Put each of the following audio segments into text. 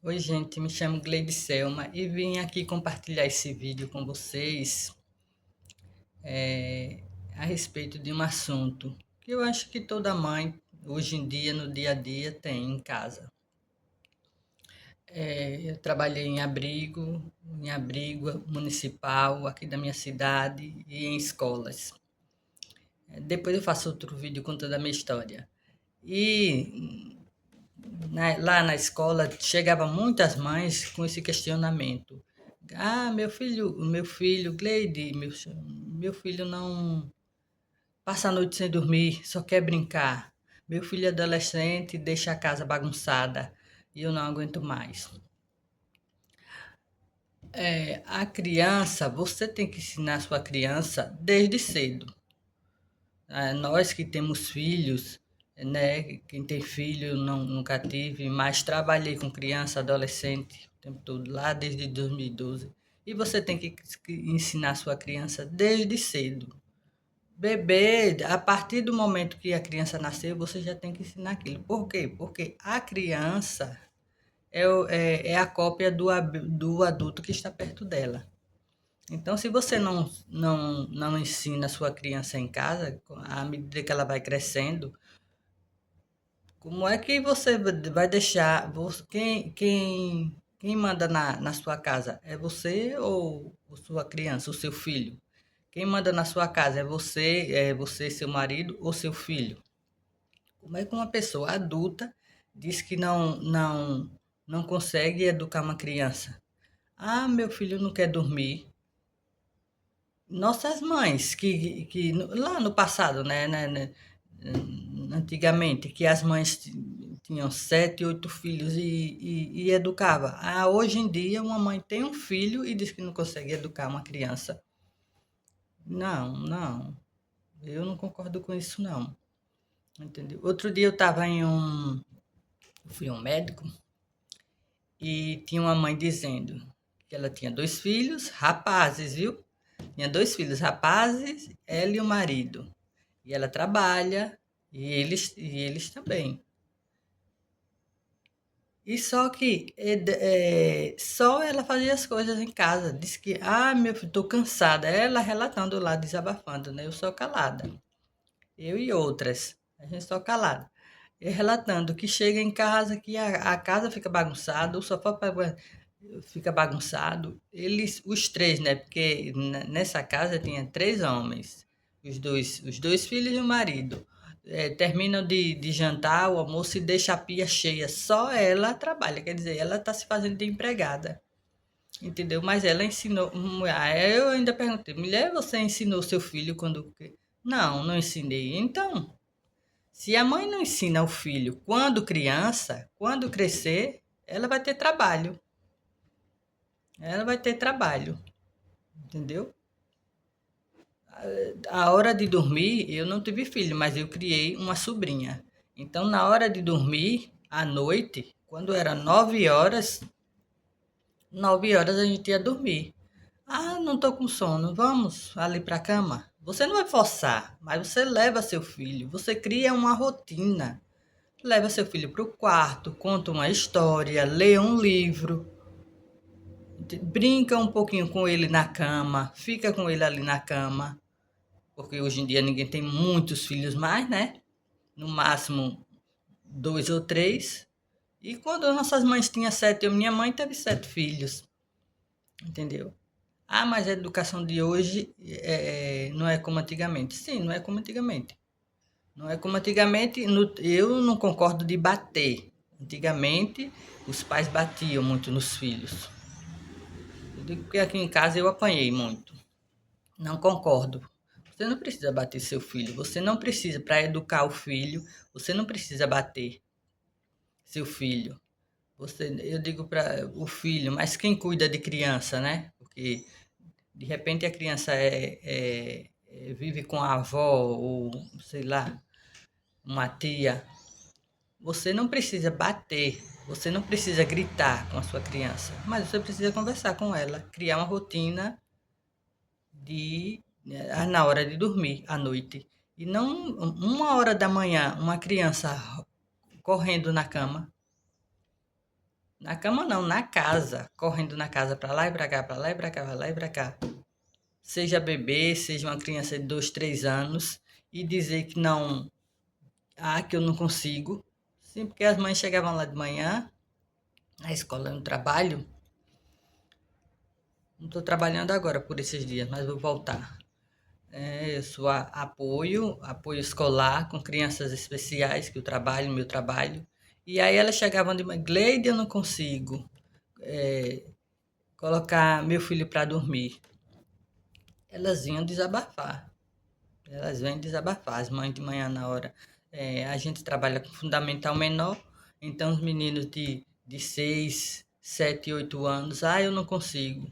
Oi, gente, me chamo Gleide Selma e vim aqui compartilhar esse vídeo com vocês eh, a respeito de um assunto que eu acho que toda mãe, hoje em dia, no dia a dia, tem em casa. Eu trabalhei em abrigo municipal aqui da minha cidade e em escolas. Depois eu faço outro vídeo contando a minha história. E lá na escola chegava muitas mães com esse questionamento. Ah, meu filho, Gleide, meu filho não passa a noite sem dormir, só quer brincar. Meu filho é adolescente deixa a casa bagunçada e eu não aguento mais. A criança, você tem que ensinar a sua criança desde cedo. Nós que temos filhos, né? Quem tem filho nunca tive, mas trabalhei com criança, adolescente, o tempo todo, lá desde 2012. E você tem que ensinar a sua criança desde cedo. Bebê, a partir do momento que a criança nasceu, você já tem que ensinar aquilo. Por quê? Porque a criança é a cópia do adulto que está perto dela. Então, se você não ensina a sua criança em casa, à medida que ela vai crescendo, como é que você vai deixar. Quem manda na sua casa? É você ou sua criança, o seu filho? Quem manda na sua casa é você, seu marido ou seu filho? Como é que uma pessoa adulta diz que não consegue educar uma criança? Ah, meu filho não quer dormir. Nossas mães, lá no passado, antigamente, que as mães tinham 7, 8 filhos e educava. Hoje em dia, uma mãe tem um filho e diz que não consegue educar uma criança. Não, não, eu não concordo com isso, não. Entendeu? Outro dia eu fui a um médico e tinha uma mãe dizendo que ela tinha 2 filhos, rapazes, viu? Tinha 2 filhos rapazes, ela e o marido. E ela trabalha, e eles também. E só que só ela fazia as coisas em casa. Diz que, meu filho, tô cansada. Ela relatando lá, desabafando, né? Eu sou calada. Eu e outras. A gente só calada. E relatando que chega em casa, que a casa fica bagunçada, o sofá fica bagunçado. Os três, né? Porque nessa casa tinha 3 homens, os dois filhos e o marido. Terminam de jantar, o almoço e deixa a pia cheia. Só ela trabalha, quer dizer, ela está se fazendo de empregada, entendeu? Mas ela ensinou. Eu ainda perguntei, mulher, você ensinou seu filho quando. Não, não ensinei. Então, se a mãe não ensina o filho quando criança, quando crescer, ela vai ter trabalho. Ela vai ter trabalho, entendeu? A hora de dormir, eu não tive filho, mas eu criei uma sobrinha. Então, na hora de dormir, à noite, quando era 9 horas, 9 horas a gente ia dormir. Não tô com sono, vamos ali para a cama. Você não vai forçar, mas você leva seu filho, você cria uma rotina. Leva seu filho para o quarto, conta uma história, lê um livro, brinca um pouquinho com ele na cama, fica com ele ali na cama, porque hoje em dia ninguém tem muitos filhos mais, né? No máximo 2 ou 3. E quando nossas mães tinham 7, minha mãe teve 7 filhos, entendeu? Mas a educação de hoje não é como antigamente. Sim, não é como antigamente. Não é como antigamente. Eu não concordo de bater. Antigamente, os pais batiam muito nos filhos. Eu digo que aqui em casa eu apanhei muito. Não concordo. Você não precisa bater seu filho. Você não precisa, para educar o filho, você não precisa bater seu filho. Eu digo para o filho, mas quem cuida de criança, né? Porque de repente a criança vive com a avó ou sei lá, uma tia. Você não precisa bater, você não precisa gritar com a sua criança, mas você precisa conversar com ela, criar uma rotina na hora de dormir à noite. E não 1 hora da manhã, uma criança correndo na cama. Na cama não, na casa, correndo na casa para lá e para cá, para lá e para cá, para lá e para cá. Seja bebê, seja uma criança de 2, 3 anos, e dizer que não, que eu não consigo. Sim, porque as mães chegavam lá de manhã, na escola, no trabalho. Não estou trabalhando agora por esses dias, mas vou voltar. Eu sou apoio escolar com crianças especiais, que eu trabalho, meu trabalho. E aí elas chegavam de manhã, Gleide, eu não consigo colocar meu filho para dormir. Elas vinham desabafar. Elas vêm desabafar. As mães de manhã na hora. A gente trabalha com fundamental menor, então os meninos de 6, 7, 8 anos, eu não consigo.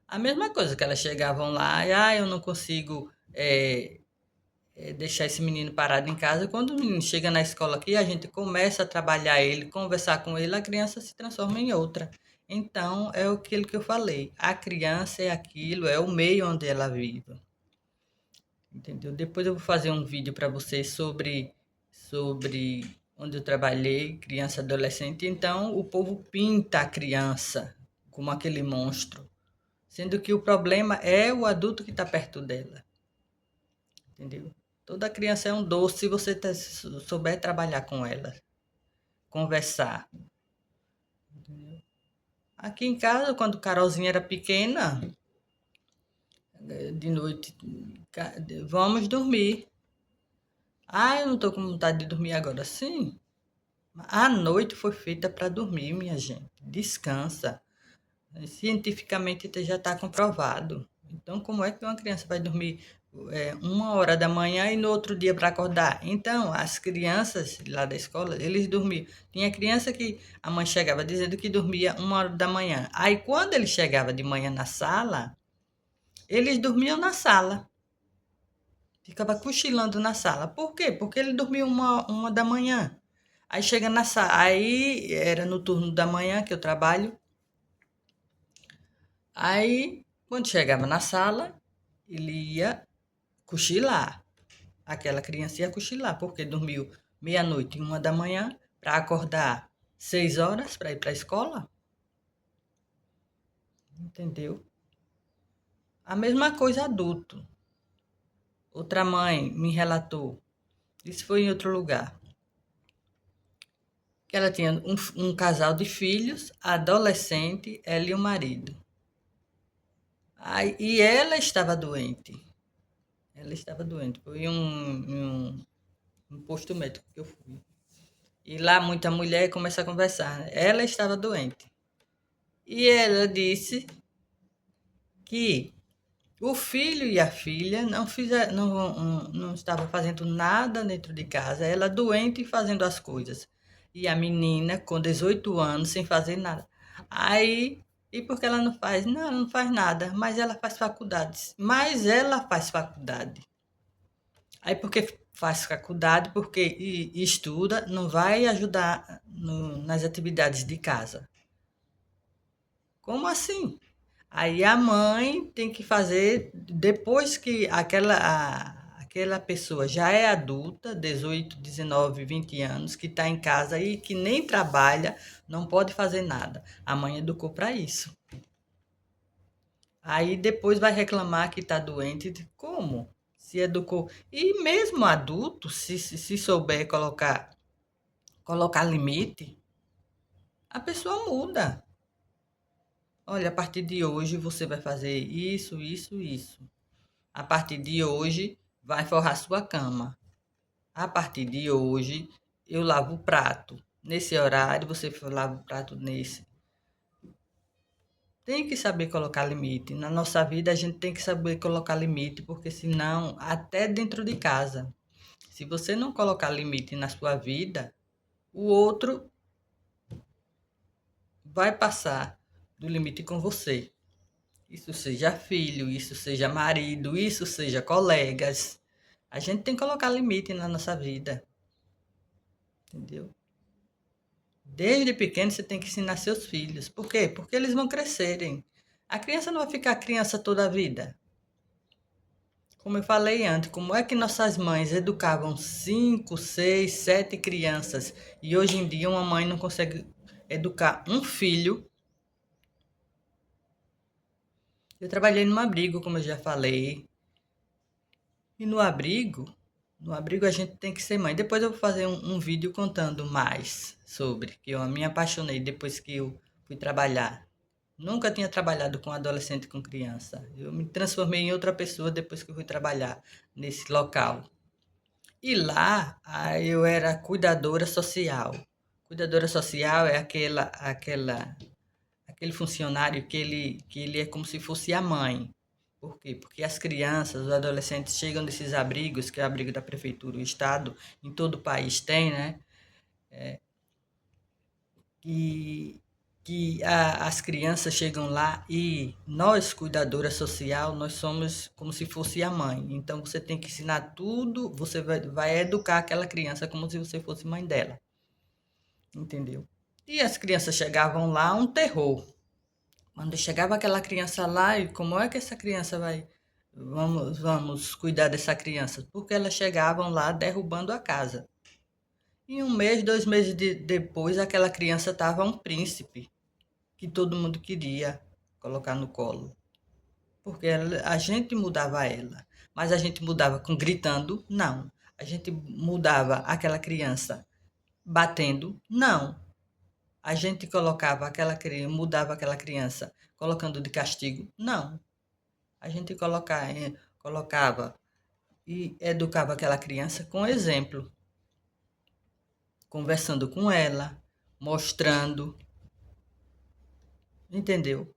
A mesma coisa que elas chegavam lá, eu não consigo deixar esse menino parado em casa. Quando o menino chega na escola aqui, a gente começa a trabalhar ele, conversar com ele, a criança se transforma em outra. Então, é aquilo que eu falei. A criança é aquilo, é o meio onde ela vive. Entendeu? Depois eu vou fazer um vídeo para vocês sobre onde eu trabalhei, criança e adolescente. Então, o povo pinta a criança como aquele monstro, sendo que o problema é o adulto que está perto dela. Entendeu? Toda criança é um doce se você souber trabalhar com ela, conversar. Entendeu? Aqui em casa, quando Carolzinha era pequena, de noite, vamos dormir. Eu não estou com vontade de dormir agora. Sim, a noite foi feita para dormir, minha gente. Descansa. Cientificamente já está comprovado. Então, como é que uma criança vai dormir 1 hora da manhã e no outro dia para acordar? Então, as crianças lá da escola, eles dormiam. Tinha criança que a mãe chegava dizendo que dormia 1 hora da manhã. Aí, quando ele chegava de manhã na sala, eles dormiam na sala. Ficava cochilando na sala. Por quê? Porque ele dormia uma da manhã. Aí chega na sala. Aí era no turno da manhã que eu trabalho. Aí, quando chegava na sala, ele ia cochilar. Aquela criança ia cochilar, porque dormiu meia-noite e 1 da manhã para acordar 6 horas para ir para a escola. Entendeu? A mesma coisa adulto. Outra mãe me relatou, isso foi em outro lugar, que ela tinha um casal de filhos, adolescente, ela e o marido. E ela estava doente. Ela estava doente. Foi um posto médico que eu fui. E lá muita mulher começa a conversar, né? Ela estava doente. E ela disse que o filho e a filha não estavam fazendo nada dentro de casa. Ela doente e fazendo as coisas. E a menina com 18 anos sem fazer nada. Aí, e por que ela não faz? Não, ela não faz nada, mas ela faz faculdades. Mas ela faz faculdade. Aí porque faz faculdade, porque estuda, não vai ajudar nas atividades de casa. Como assim? Aí a mãe tem que fazer, depois que aquela pessoa já é adulta, 18, 19, 20 anos, que está em casa e que nem trabalha, não pode fazer nada. A mãe educou para isso. Aí depois vai reclamar que está doente. Como? Se educou. E mesmo adulto, se souber colocar limite, a pessoa muda. Olha, a partir de hoje você vai fazer isso, isso, isso. A partir de hoje vai forrar sua cama. A partir de hoje eu lavo o prato. Nesse horário você lava o prato nesse. Tem que saber colocar limite. Na nossa vida a gente tem que saber colocar limite, porque senão, até dentro de casa, se você não colocar limite na sua vida, o outro vai passar do limite com você. Isso seja filho, isso seja marido, isso seja colegas. A gente tem que colocar limite na nossa vida, entendeu? Desde pequeno você tem que ensinar seus filhos. Por quê? Porque eles vão crescerem. A criança não vai ficar criança toda a vida. Como eu falei antes, como é que nossas mães educavam 5, 6, 7 crianças e hoje em dia uma mãe não consegue educar um filho. Eu trabalhei num abrigo, como eu já falei, e no abrigo a gente tem que ser mãe. Depois eu vou fazer um vídeo contando mais sobre, que eu me apaixonei depois que eu fui trabalhar. Nunca tinha trabalhado com adolescente e com criança. Eu me transformei em outra pessoa depois que eu fui trabalhar nesse local. E lá, eu era cuidadora social. Cuidadora social é aquele funcionário que ele é como se fosse a mãe. Por quê? Porque as crianças, os adolescentes chegam nesses abrigos, que é o abrigo da prefeitura, o estado, em todo o país tem, né? Que, as crianças chegam lá e nós, cuidadora social, nós somos como se fosse a mãe. Então você tem que ensinar tudo, você vai educar aquela criança como se você fosse mãe dela, entendeu? E as crianças chegavam lá, um terror. Quando chegava aquela criança lá, e como é que essa criança vai. Vamos cuidar dessa criança? Porque elas chegavam lá derrubando a casa. E um mês, 2 meses depois, aquela criança estava um príncipe que todo mundo queria colocar no colo. Porque a gente mudava ela. Mas a gente mudava com gritando? Não. A gente mudava aquela criança batendo? Não. A gente colocava aquela criança, mudava aquela criança colocando de castigo? Não. A gente colocava e educava aquela criança com exemplo, conversando com ela, mostrando, entendeu?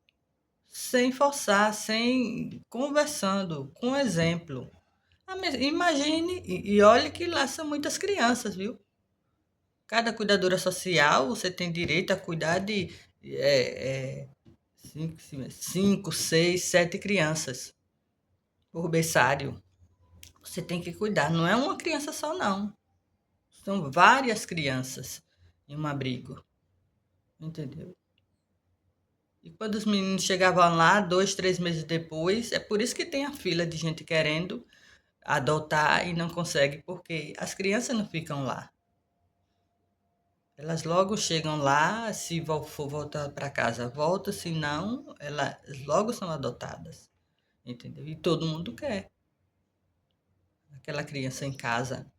Sem forçar, sem conversando, com exemplo. Imagine, e olhe que lá são muitas crianças, viu? Cada cuidadora social, você tem direito a cuidar de cinco, 6, 7 crianças por berçário. Você tem que cuidar, não é uma criança só, não. São várias crianças em um abrigo, entendeu? E quando os meninos chegavam lá, 2, 3 meses depois, é por isso que tem a fila de gente querendo adotar e não consegue, porque as crianças não ficam lá. Elas logo chegam lá, se for voltar para casa, volta, se não, elas logo são adotadas, entendeu? E todo mundo quer aquela criança em casa.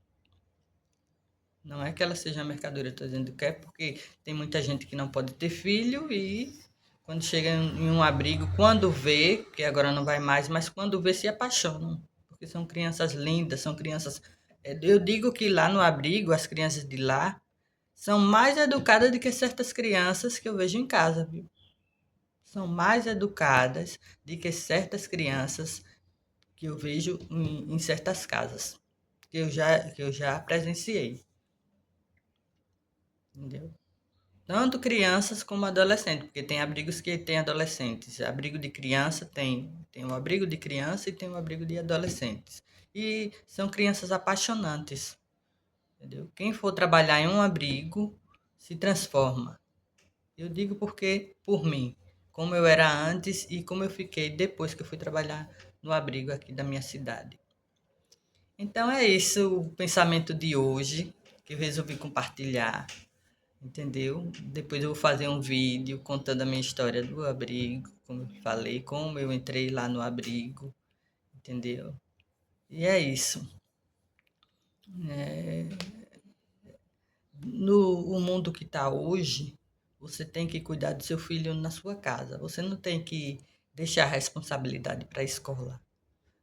Não é que ela seja mercadoria, estou dizendo que é porque tem muita gente que não pode ter filho e quando chega em um abrigo, quando vê, que agora não vai mais, mas quando vê se apaixonam, porque são crianças lindas, são crianças. Eu digo que lá no abrigo, as crianças de lá são mais educadas do que certas crianças que eu vejo em casa, viu? São mais educadas do que certas crianças que eu vejo em certas casas, que eu já presenciei, entendeu? Tanto crianças como adolescentes, porque tem abrigos que tem adolescentes. Abrigo de criança tem o abrigo de criança e tem o abrigo de adolescentes. E são crianças apaixonantes, entendeu? Quem for trabalhar em um abrigo se transforma. Eu digo porque, por mim, como eu era antes e como eu fiquei depois que eu fui trabalhar no abrigo aqui da minha cidade. Então é isso o pensamento de hoje que eu resolvi compartilhar. Entendeu? Depois eu vou fazer um vídeo contando a minha história do abrigo, como eu falei, como eu entrei lá no abrigo, entendeu? E é isso. É, no o mundo que está hoje, você tem que cuidar do seu filho na sua casa. Você não tem que deixar a responsabilidade para a escola.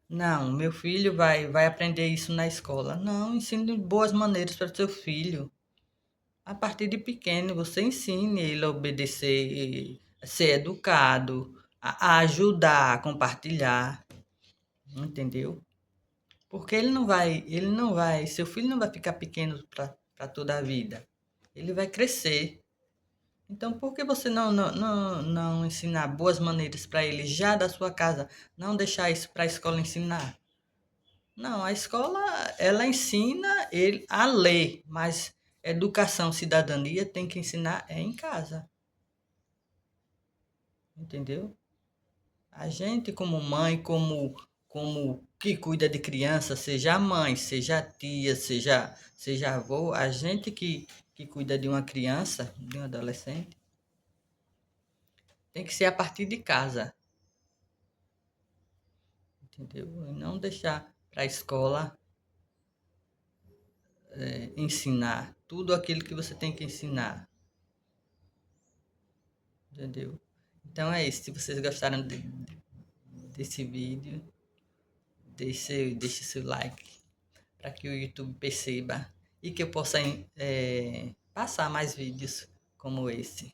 Não, meu filho vai aprender isso na escola. Não, ensine boas maneiras para o seu filho. A partir de pequeno, você ensine ele a obedecer, a ser educado, a ajudar, a compartilhar, entendeu? Porque ele não vai, seu filho não vai ficar pequeno para toda a vida. Ele vai crescer. Então, por que você não ensinar boas maneiras para ele já da sua casa? Não deixar isso para a escola ensinar? Não, a escola, ela ensina ele a ler, mas educação, cidadania tem que ensinar em casa, entendeu? A gente como mãe, como que cuida de criança, seja a mãe, seja a tia, seja avô, a gente que cuida de uma criança, de um adolescente, tem que ser a partir de casa, entendeu? E não deixar para a escola ensinar tudo aquilo que você tem que ensinar, entendeu? Então é isso. Se vocês gostaram desse vídeo, deixe seu like para que o YouTube perceba e que eu possa passar mais vídeos como esse.